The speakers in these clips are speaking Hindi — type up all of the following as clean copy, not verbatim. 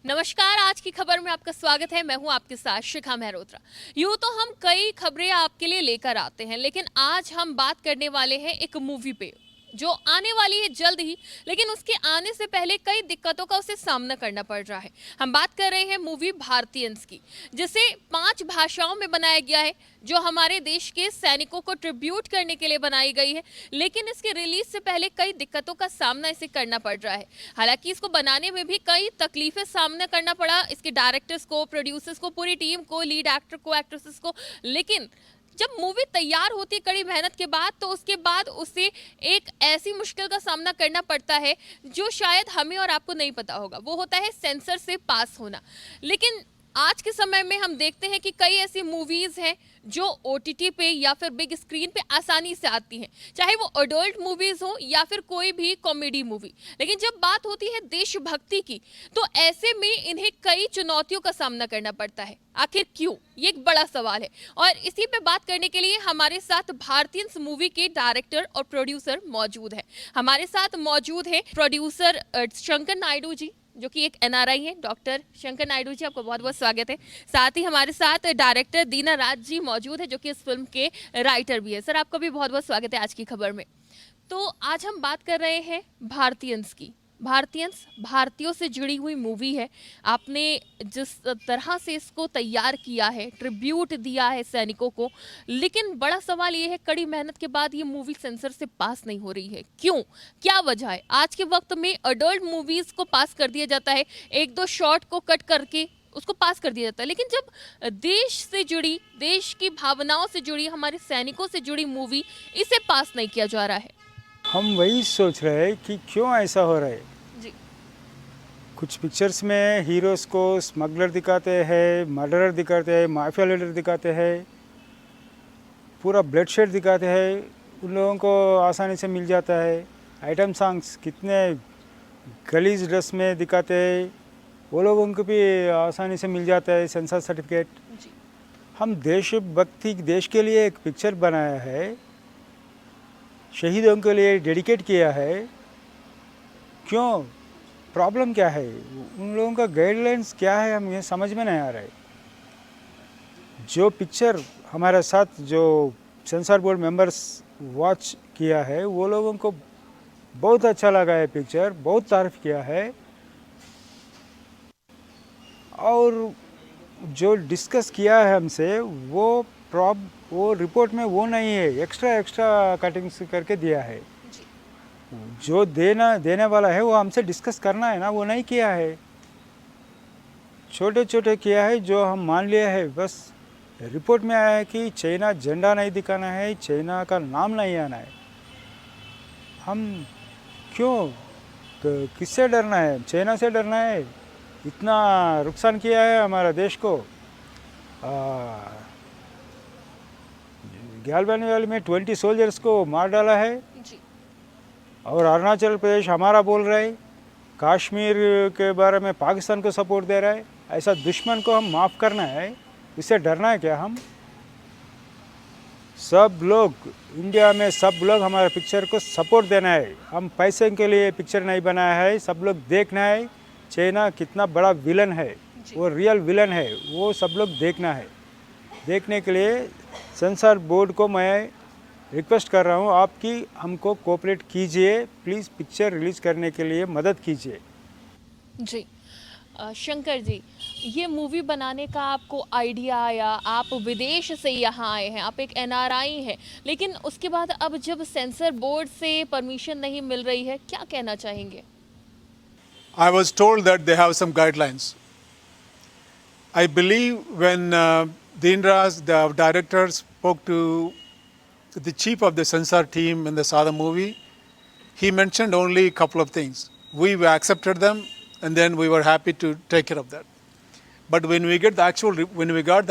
नमस्कार। आज की खबर में आपका स्वागत है। मैं हूं आपके साथ शिखा मेहरोत्रा। यूं तो हम कई खबरें आपके लिए लेकर आते हैं, लेकिन आज हम बात करने वाले हैं एक मूवी पे जो आने वाली है जल्द ही, लेकिन उसके आने से पहले कई दिक्कतों का उसे सामना करना पड़ रहा है। हम बात कर रहे हैं मूवी भारतीयंस की, जिसे 5 भाषाओं में बनाया गया है, जो हमारे देश के सैनिकों को ट्रिब्यूट करने के लिए बनाई गई है। लेकिन इसके रिलीज से पहले कई दिक्कतों का सामना इसे करना पड़ रहा है। हालांकि इसको बनाने में भी कई तकलीफें सामना करना पड़ा इसके डायरेक्टर्स को, प्रोड्यूसर्स को, पूरी टीम को, लीड एक्टर को, एक्ट्रेसेस को। लेकिन जब मूवी तैयार होती है कड़ी मेहनत के बाद, तो उसके बाद उसे एक ऐसी मुश्किल का सामना करना पड़ता है जो शायद हमें और आपको नहीं पता होगा। वो होता है सेंसर से पास होना। लेकिन आज के समय में हम देखते हैं कि कई ऐसी मूवीज हैं जो ओटीटी पे या फिर बिग स्क्रीन पे आसानी से आती हैं, चाहे वो अडल्ट मूवीज हो या फिर कोई भी कॉमेडी मूवी। लेकिन जब बात होती है देशभक्ति की, तो ऐसे में इन्हें कई चुनौतियों का सामना करना पड़ता है। आखिर क्यों, ये एक बड़ा सवाल है। और इसी पे बात करने के लिए हमारे साथ भारतीयंस मूवी के डायरेक्टर और प्रोड्यूसर मौजूद है। हमारे साथ मौजूद है प्रोड्यूसर शंकर नायडू जी, जो कि एक एनआरआई है। डॉक्टर शंकर नायडू जी, आपका बहुत बहुत स्वागत है। साथ ही हमारे साथ डायरेक्टर दीना राज जी मौजूद है, जो कि इस फिल्म के राइटर भी है। सर, आपका भी बहुत बहुत स्वागत है आज की खबर में। तो आज हम बात कर रहे हैं भारतीयंस की। भारतीयंस भारतीयों से जुड़ी हुई मूवी है। आपने जिस तरह से इसको तैयार किया है, ट्रिब्यूट दिया है सैनिकों को, लेकिन बड़ा सवाल ये है, कड़ी मेहनत के बाद ये मूवी सेंसर से पास नहीं हो रही है। क्यों, क्या वजह है? आज के वक्त में अडल्ट मूवीज को पास कर दिया जाता है, एक दो शॉट को कट करके उसको पास कर दिया जाता है। लेकिन जब देश से जुड़ी, देश की भावनाओं से जुड़ी, हमारे सैनिकों से जुड़ी मूवी, इसे पास नहीं किया जा रहा है। हम वही सोच रहे हैं कि क्यों ऐसा हो रहा है। जी। कुछ पिक्चर्स में हीरोज़ को स्मगलर दिखाते हैं, मर्डरर दिखाते हैं, माफिया लीडर दिखाते हैं, पूरा ब्लडशेड दिखाते हैं। उन लोगों को आसानी से मिल जाता है। आइटम सॉन्ग्स कितने गलीज ड्रेस में दिखाते हैं, वो लोगों को भी आसानी से मिल जाता है सेंसर सर्टिफिकेट। जी। हम देशभक्ति, देश के लिए एक पिक्चर बनाया है, शहीदों के लिए डेडिकेट किया है। क्यों, प्रॉब्लम क्या है, उन लोगों का गाइडलाइंस क्या है, हमें समझ में नहीं आ रहा है। जो पिक्चर हमारे साथ जो सेंसर बोर्ड मेंबर्स वॉच किया है, वो लोगों को बहुत अच्छा लगा है पिक्चर, बहुत तारीफ किया है। और जो डिस्कस किया है हमसे, वो रिपोर्ट में वो नहीं है, एक्स्ट्रा कटिंग्स करके दिया है। जो देने वाला है वो हमसे डिस्कस करना है ना, वो नहीं किया है। छोटे छोटे किया है जो हम मान लिया है। बस रिपोर्ट में आया है कि चाइना झंडा नहीं दिखाना है, चाइना का नाम नहीं आना है। हम क्यों, तो किससे डरना है? चाइना से डरना है? इतना नुकसान किया है हमारा देश को। गैलवानी वैली में 20 सोल्जर्स को मार डाला है। जी। और अरुणाचल प्रदेश हमारा बोल रहा है, कश्मीर के बारे में पाकिस्तान को सपोर्ट दे रहा है। ऐसा दुश्मन को हम माफ़ करना है, इससे डरना है क्या? हम सब लोग, इंडिया में सब लोग हमारे पिक्चर को सपोर्ट देना है। हम पैसे के लिए पिक्चर नहीं बनाया है, सब लोग देखना है चाइना कितना बड़ा विलन है, वो रियल विलन है, वो सब लोग देखना है। देखने के लिए सेंसर बोर्ड को मैं रिक्वेस्ट कर रहा हूँ आपकी, हमको कोऑपरेट कीजिए प्लीज़, पिक्चर रिलीज़ करने के लिए मदद कीजिए। जी। शंकर जी, ये मूवी बनाने का आपको आइडिया आया, आप विदेश से यहाँ आए हैं, आप एक एनआरआई हैं, लेकिन उसके बाद अब जब सेंसर बोर्ड से परमिशन नहीं मिल रही है, क्या कहना चाहेंगे? I was told that they have some guidelines. I believe when Deenraj, the director, spoke to the chief of the censor team when they saw the movie, he mentioned only a couple of things. We accepted them, and then we were happy to take care of that. But when we got the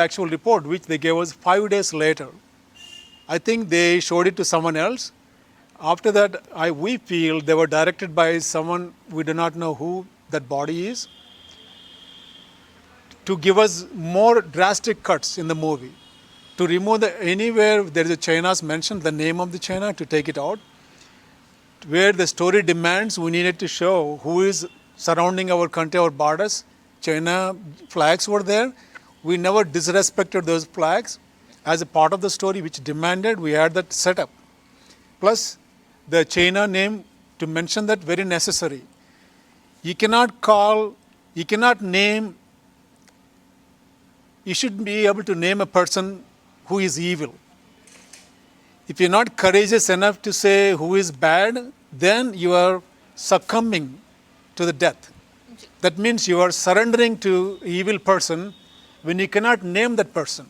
actual report, which they gave us 5 days later, I think they showed it to someone else. After that, we feel they were directed by someone we do not know who that body is, to give us more drastic cuts in the movie, to remove anywhere there is a China's mentioned, the name of the China, to take it out. Where the story demands, we needed to show who is surrounding our country, our borders, China flags were there. We never disrespected those flags. As a part of the story which demanded, we had that set up. Plus, the China name, to mention that, very necessary. You cannot name, you should be able to name a person who is evil. If you're not courageous enough to say who is bad, then you are succumbing to the death. That means you are surrendering to an evil person when you cannot name that person.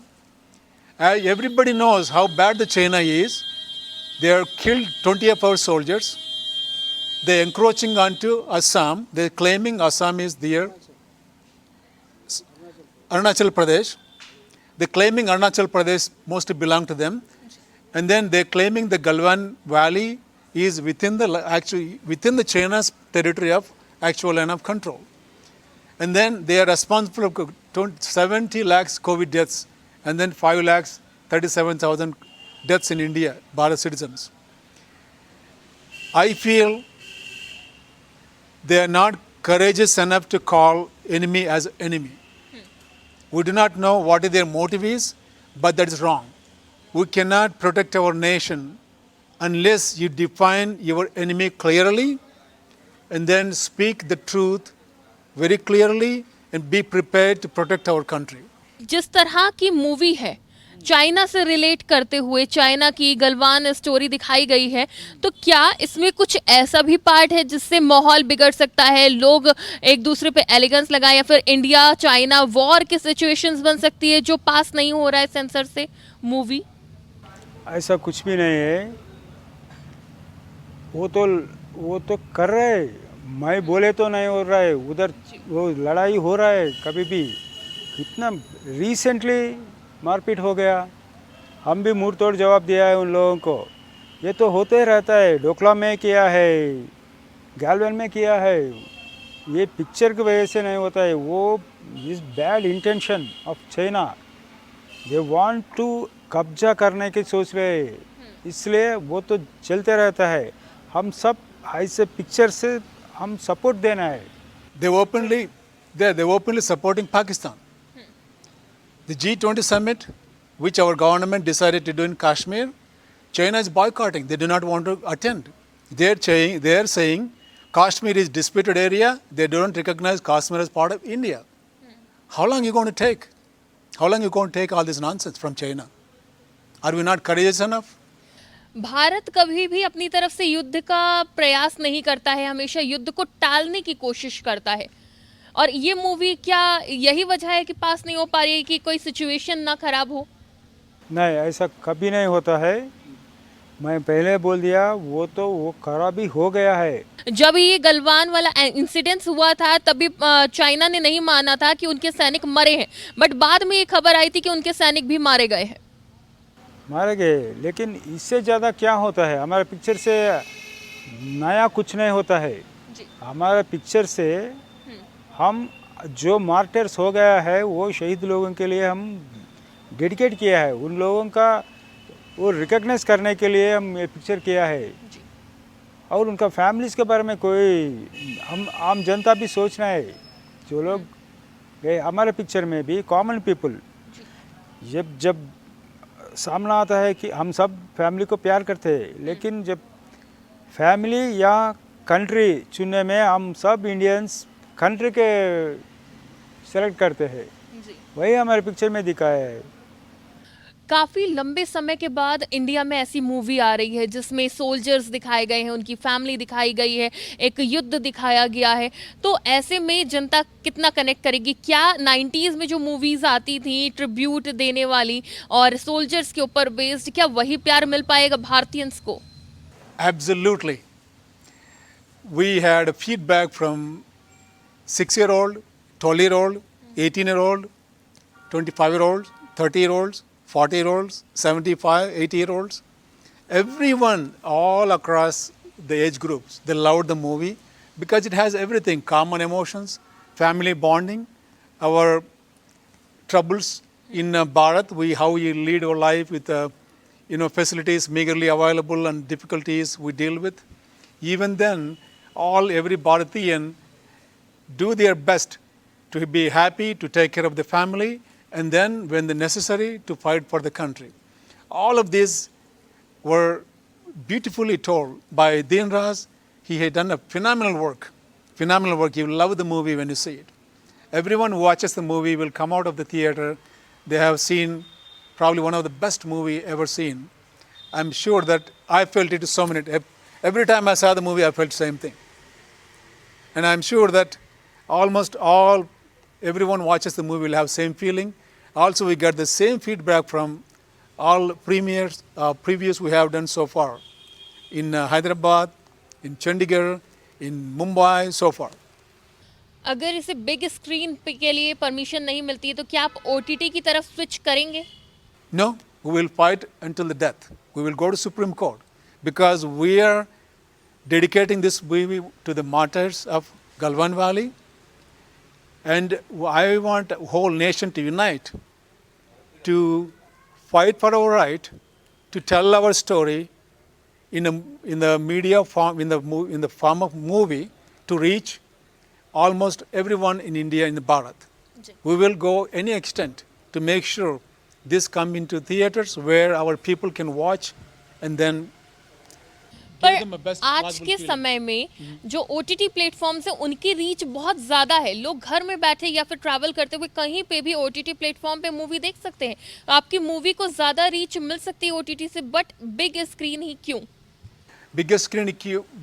Everybody knows how bad the China is. They have killed 20 of our soldiers. They're encroaching onto Assam. They're claiming Assam is their Arunachal Pradesh. They're claiming Arunachal Pradesh mostly belong to them. And then they're claiming the Galwan Valley is within the China's territory of actual line of control. And then they are responsible for 70 lakhs COVID deaths and then 5 lakhs 37,000 deaths in India, Bharat citizens. I feel they are not courageous enough to call enemy as enemy. We do not know what their motive is, but that is wrong. We cannot protect our nation unless you define your enemy clearly and then speak the truth very clearly and be prepared to protect our country. जिस तरह की मूवी है चाइना से रिलेट करते हुए चाइना की गलवान स्टोरी दिखाई गई है, तो क्या इसमें कुछ ऐसा भी पार्ट है जिससे माहौल बिगड़ सकता है, लोग एक दूसरे पे एलिगेंस लगाएं या फिर इंडिया चाइना वॉर की सिचुएशंस बन सकती है जो पास नहीं हो रहा है सेंसर से मूवी? ऐसा कुछ भी नहीं है। वो तो कर रहे हैं, मैं बोले तो नहीं हो रहा है, उधर वो लड़ाई हो रहा है। कभी भी कितना रिसेंटली मारपीट हो गया, हम भी मुंह तोड़ जवाब दिया है उन लोगों को। ये तो होते रहता है, डोकला में किया है, गैलवन में किया है, ये पिक्चर की वजह से नहीं होता है। वो इस bad intention of China, they want to कब्जा करने की सोच रहे हैं, इसलिए वो तो चलते रहता है। हम सब ऐसे पिक्चर से हम सपोर्ट देना है। They're openly supporting Pakistan. The G20 summit, which our government decided to do in Kashmir, China is boycotting. They do not want to attend. They're saying Kashmir is disputed area. They don't recognize Kashmir as part of India. How long are you going to take? How long are you going to take all this nonsense from China? Are we not courageous enough? Bharat कभी भी अपनी तरफ से युद्ध का प्रयास नहीं करता है, हमेशा युद्ध को टालने की कोशिश करता है। और ये मूवी क्या यही वजह है कि पास नहीं हो पा रही है कि कोई सिचुएशन ना खराब हो? नहीं, ऐसा कभी नहीं होता है। मैं पहले बोल दिया, वो खराब ही हो गया है। जब ये गलवान वाला इंसिडेंस हुआ था तभी चाइना ने नहीं माना था कि उनके सैनिक मरे हैं, बट बाद में ये खबर आई थी कि उनके सैनिक भी मारे गए हैं। मारे गए, लेकिन इससे ज़्यादा क्या होता है? हमारे पिक्चर से नया कुछ नहीं होता है। हमारे पिक्चर से हम जो मार्टर्स हो गया है वो शहीद लोगों के लिए हम डेडिकेट किया है, उन लोगों का वो रिकग्नाइज करने के लिए हम ये पिक्चर किया है। और उनका फैमिलीज़ के बारे में कोई हम आम जनता भी सोचना है, जो लोग गए हमारे पिक्चर में भी कॉमन पीपल जब सामना आता है कि हम सब फैमिली को प्यार करते हैं, लेकिन जब फैमिली या कंट्री चुनने में हम सब इंडियंस कंट्री के सेलेक्ट करते हैं, वही हमारे पिक्चर में दिखाया है। काफ़ी लंबे समय के बाद इंडिया में ऐसी मूवी आ रही है जिसमें सोल्जर्स दिखाए गए हैं, उनकी फैमिली दिखाई गई है, एक युद्ध दिखाया गया है, तो ऐसे में जनता कितना कनेक्ट करेगी? क्या 90s में जो मूवीज़ आती थी ट्रिब्यूट देने वाली और सोल्जर्स के ऊपर बेस्ड, क्या वही प्यार मिल पाएगा भारतीयंस को? Absolutely. We had feedback from 6-year-old, 12-year-old, 18-year-old, 25-year-olds, 30-year-olds, 40-year-olds, 75, 80-year-olds. Everyone, all across the age groups, they loved the movie because it has everything: common emotions, family bonding, our troubles in Bharat, how we lead our life with facilities meagerly available and difficulties we deal with. Even then, every Bharatiyan do their best to be happy, to take care of the family, and then, when the necessary, to fight for the country. All of these were beautifully told by Deen Raj. He had done a phenomenal work. Phenomenal work. You will love the movie when you see it. Everyone who watches the movie will come out of the theater. They have seen probably one of the best movie ever seen. I'm sure that I felt it so many. Every time I saw the movie, I felt the same thing. And I'm sure that almost everyone watches the movie will have same feeling. Also, we got the same feedback from all previews we have done so far in Hyderabad, in Chandigarh, in Mumbai, so far. अगर इसे बिग स्क्रीन के लिए परमिशन नहीं मिलती है तो क्या आप ओटीटी की तरफ स्विच करेंगे? No, we will fight until the death. We will go to Supreme Court because we are dedicating this movie to the martyrs of Galwan Valley, and I want the whole nation to unite to fight for our right to tell our story in the media form, in the form of movie, to reach almost everyone in India, in the Bharat. We will go any extent to make sure this come into theaters where our people can watch and then give them a पर best आज possible के feeling. समय में जो ओटीटी प्लेटफॉर्म्स है उनकी रीच बहुत ज़्यादा है। लोग घर में बैठे या फिर ट्रैवल करते हुए कहीं पे भी ओटीटी प्लेटफॉर्म पे मूवी देख सकते हैं। आपकी मूवी को ज़्यादा रीच मिल सकती है ओटीटी से, बट बिग स्क्रीन ही क्यों? Biggest screen,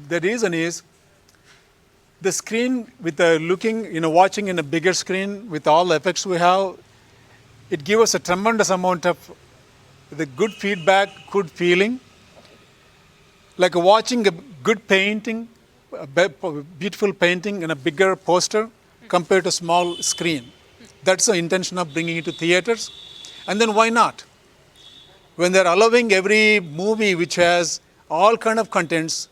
the reason is the screen with the watching in a bigger screen with all the effects we have, it gives us a tremendous amount of the good feedback, good feeling. Like watching a good painting, a beautiful painting in a bigger poster compared to small screen. That's the intention of bringing it to theaters. And then why not? When they're allowing every movie which has all kind of contents,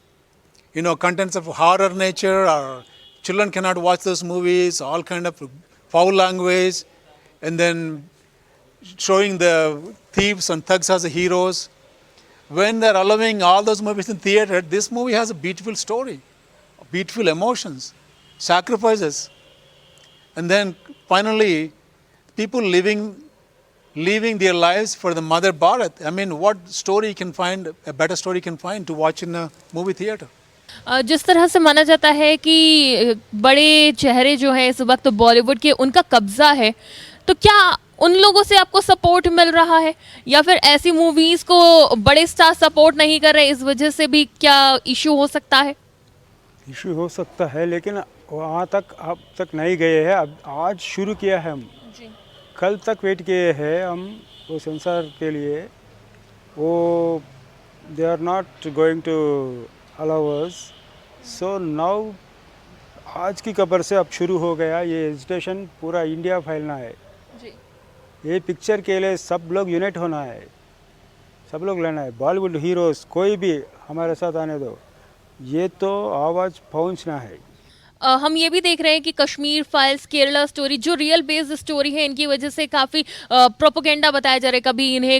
contents of horror nature, or children cannot watch those movies, all kind of foul language, and then showing the thieves and thugs as the heroes. When they're allowing all those movies in theater, this movie has a beautiful story, beautiful emotions, sacrifices. And then finally, people leaving their lives for the mother Bharat. I mean, what story you can find, a better story you can find to watch in a movie theater? जिस तरह से माना जाता है कि बड़े चेहरे जो हैं इस वक्त बॉलीवुड के, उनका कब्जा है, तो क्या उन लोगों से आपको सपोर्ट मिल रहा है या फिर ऐसी मूवीज़ को बड़े स्टार सपोर्ट नहीं कर रहे, इस वजह से भी क्या इशू हो सकता है? इशू हो सकता है, लेकिन वहाँ तक अब तक नहीं गए हैं। अब आज शुरू किया है हम जी। कल तक वेट किए हैं हम वो सेंसर के लिए। वो they are not going to allow us, so now आज की खबर से अब शुरू हो गया ये एजिटेशन, पूरा इंडिया फैलना है। जी। ये पिक्चर के लिए सब लोग यूनाइट होना है, सब लोग लेना है। बॉलीवुड हीरोज़ कोई भी हमारे साथ आने दो, ये तो आवाज़ पहुंचना है। हम ये भी देख रहे हैं कि कश्मीर फाइल्स, केरला स्टोरी, जो रियल बेस्ड स्टोरी है, इनकी वजह से काफ़ी प्रोपोगेंडा बताया जा रहा है,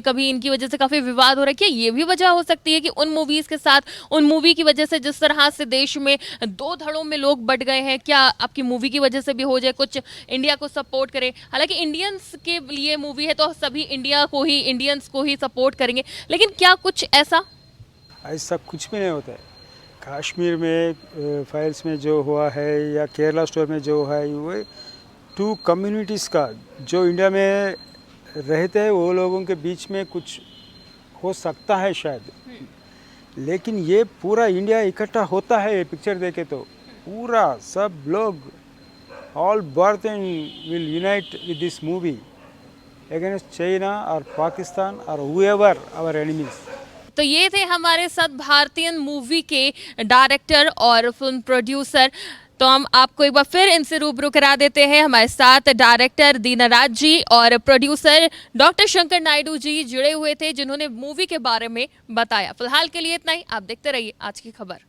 कभी इनकी वजह से काफ़ी विवाद हो रहा है। क्या ये भी वजह हो सकती है कि उन मूवीज़ के साथ, उन मूवी की वजह से जिस तरह से देश में दो धड़ों में लोग बट गए हैं, क्या आपकी मूवी की वजह से भी हो जाए, कुछ इंडिया को सपोर्ट करे? हालांकि इंडियंस के लिए मूवी है तो सभी इंडियंस को ही सपोर्ट करेंगे, लेकिन क्या कुछ ऐसा कुछ भी नहीं होता है। कश्मीर में फाइल्स में जो हुआ है या केरला स्टोर में जो है, वो टू कम्युनिटीज़ का जो इंडिया में रहते हैं वो लोगों के बीच में कुछ हो सकता है शायद, लेकिन ये पूरा इंडिया इकट्ठा होता है ये पिक्चर देखे तो। पूरा सब लोग all Bharat will unite with this movie against China और पाकिस्तान और हुएवर आवर एनिमीज। तो ये थे हमारे साथ भारतीय मूवी के डायरेक्टर और फिल्म प्रोड्यूसर। तो हम आपको एक बार फिर इनसे रूबरू करा देते हैं। हमारे साथ डायरेक्टर दीन राज जी और प्रोड्यूसर डॉक्टर शंकर नायडू जी जुड़े हुए थे, जिन्होंने मूवी के बारे में बताया। फिलहाल के लिए इतना ही। आप देखते रहिए आज की खबर।